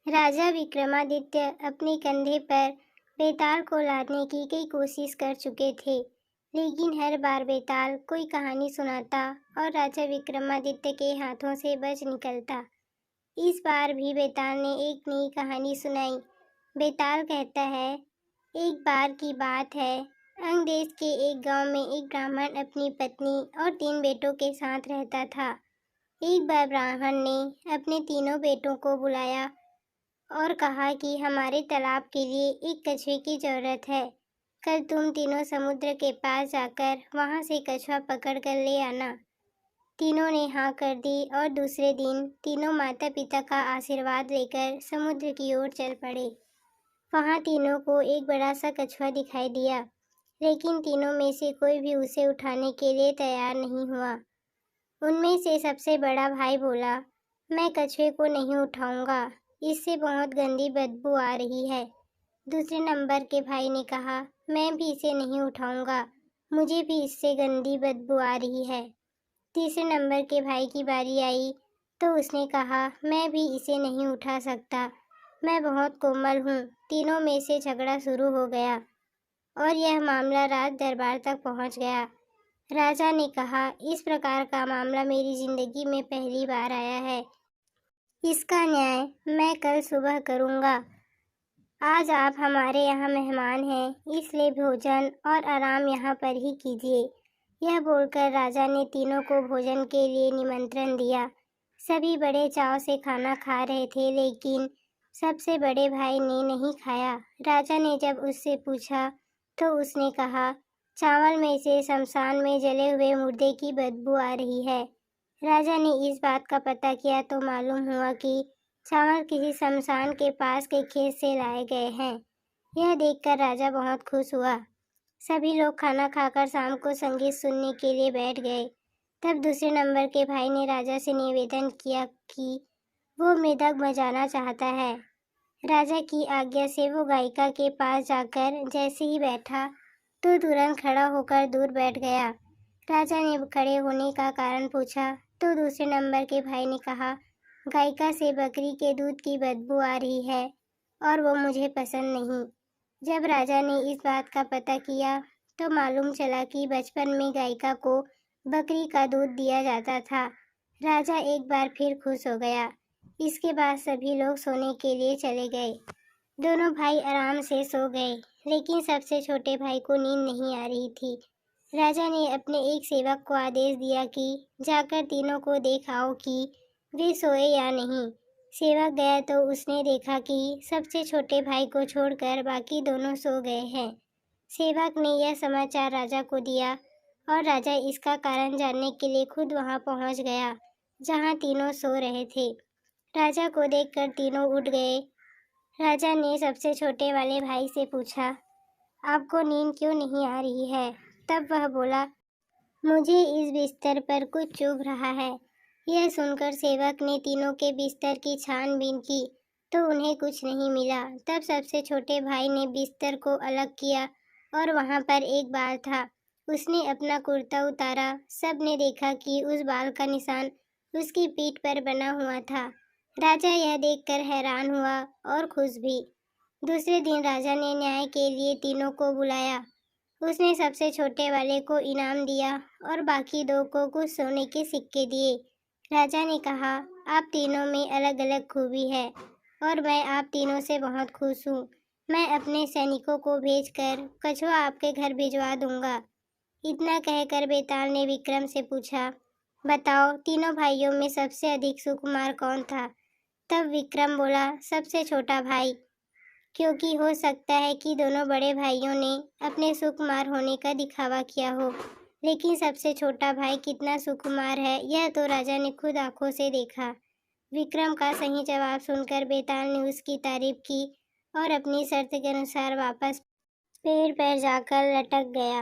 राजा विक्रमादित्य अपने कंधे पर बेताल को लादने की कई कोशिश कर चुके थे, लेकिन हर बार बेताल कोई कहानी सुनाता और राजा विक्रमादित्य के हाथों से बच निकलता। इस बार भी बेताल ने एक नई कहानी सुनाई। बेताल कहता है, एक बार की बात है, अंग देश के एक गांव में एक ब्राह्मण अपनी पत्नी और 3 बेटों के साथ रहता था। एक बार ब्राह्मण ने अपने तीनों बेटों को बुलाया और कहा कि हमारे तालाब के लिए एक कछुए की जरूरत है। कल तुम तीनों समुद्र के पास जाकर वहां से कछुआ पकड़ कर ले आना। तीनों ने हाँ कर दी और दूसरे दिन तीनों माता पिता का आशीर्वाद लेकर समुद्र की ओर चल पड़े। वहां तीनों को एक बड़ा सा कछुआ दिखाई दिया, लेकिन तीनों में से कोई भी उसे उठाने के लिए तैयार नहीं हुआ। उनमें से सबसे बड़ा भाई बोला, मैं कछुए को नहीं उठाऊंगा, इससे बहुत गंदी बदबू आ रही है। दूसरे नंबर के भाई ने कहा, मैं भी इसे नहीं उठाऊंगा, मुझे भी इससे गंदी बदबू आ रही है। तीसरे नंबर के भाई की बारी आई तो उसने कहा, मैं भी इसे नहीं उठा सकता, मैं बहुत कोमल हूँ। तीनों में से झगड़ा शुरू हो गया और यह मामला राज दरबार तक पहुँच गया। राजा ने कहा, इस प्रकार का मामला मेरी जिंदगी में पहली बार आया है। इसका न्याय मैं कल सुबह करूँगा। आज आप हमारे यहाँ मेहमान हैं, इसलिए भोजन और आराम यहाँ पर ही कीजिए। यह बोलकर राजा ने तीनों को भोजन के लिए निमंत्रण दिया। सभी बड़े चाव से खाना खा रहे थे, लेकिन सबसे बड़े भाई ने नहीं खाया। राजा ने जब उससे पूछा तो उसने कहा, चावल में से शमशान में जले हुए मुर्दे की बदबू आ रही है। राजा ने इस बात का पता किया तो मालूम हुआ कि चावल किसी शमशान के पास के खेत से लाए गए हैं। यह देखकर राजा बहुत खुश हुआ। सभी लोग खाना खाकर शाम को संगीत सुनने के लिए बैठ गए। तब दूसरे नंबर के भाई ने राजा से निवेदन किया कि वो मृदंग बजाना चाहता है। राजा की आज्ञा से वो गायिका के पास जाकर जैसे ही बैठा तो तुरंत खड़ा होकर दूर बैठ गया। राजा ने खड़े होने का कारण पूछा तो दूसरे नंबर के भाई ने कहा, गायिका से बकरी के दूध की बदबू आ रही है और वो मुझे पसंद नहीं। जब राजा ने इस बात का पता किया तो मालूम चला कि बचपन में गायिका को बकरी का दूध दिया जाता था। राजा एक बार फिर खुश हो गया। इसके बाद सभी लोग सोने के लिए चले गए। दोनों भाई आराम से सो गए, लेकिन सबसे छोटे भाई को नींद नहीं आ रही थी। राजा ने अपने एक सेवक को आदेश दिया कि जाकर तीनों को देखाओ कि वे सोए या नहीं। सेवक गया तो उसने देखा कि सबसे छोटे भाई को छोड़कर बाकी दोनों सो गए हैं। सेवक ने यह समाचार राजा को दिया और राजा इसका कारण जानने के लिए खुद वहां पहुंच गया जहां तीनों सो रहे थे। राजा को देखकर तीनों उठ गए। राजा ने सबसे छोटे वाले भाई से पूछा, आपको नींद क्यों नहीं आ रही है? तब वह बोला, मुझे इस बिस्तर पर कुछ चुभ रहा है। यह सुनकर सेवक ने तीनों के बिस्तर की छानबीन की तो उन्हें कुछ नहीं मिला। तब सबसे छोटे भाई ने बिस्तर को अलग किया और वहां पर एक बाल था। उसने अपना कुर्ता उतारा। सबने देखा कि उस बाल का निशान उसकी पीठ पर बना हुआ था। राजा यह देखकर हैरान हुआ और खुश भी। दूसरे दिन राजा ने न्याय के लिए तीनों को बुलाया। उसने सबसे छोटे वाले को इनाम दिया और बाकी दो को कुछ सोने के सिक्के दिए। राजा ने कहा, आप तीनों में अलग अलग खूबी है और मैं आप तीनों से बहुत खुश हूँ। मैं अपने सैनिकों को भेजकर कछुआ आपके घर भिजवा दूंगा। इतना कहकर बेताल ने विक्रम से पूछा, बताओ तीनों भाइयों में सबसे अधिक सुकुमार कौन था? तब विक्रम बोला, सबसे छोटा भाई, क्योंकि हो सकता है कि दोनों बड़े भाइयों ने अपने सुकुमार होने का दिखावा किया हो, लेकिन सबसे छोटा भाई कितना सुकुमार है यह तो राजा ने खुद आंखों से देखा। विक्रम का सही जवाब सुनकर बेताल ने उसकी तारीफ की और अपनी शर्त के अनुसार वापस पेड़ पर जाकर लटक गया।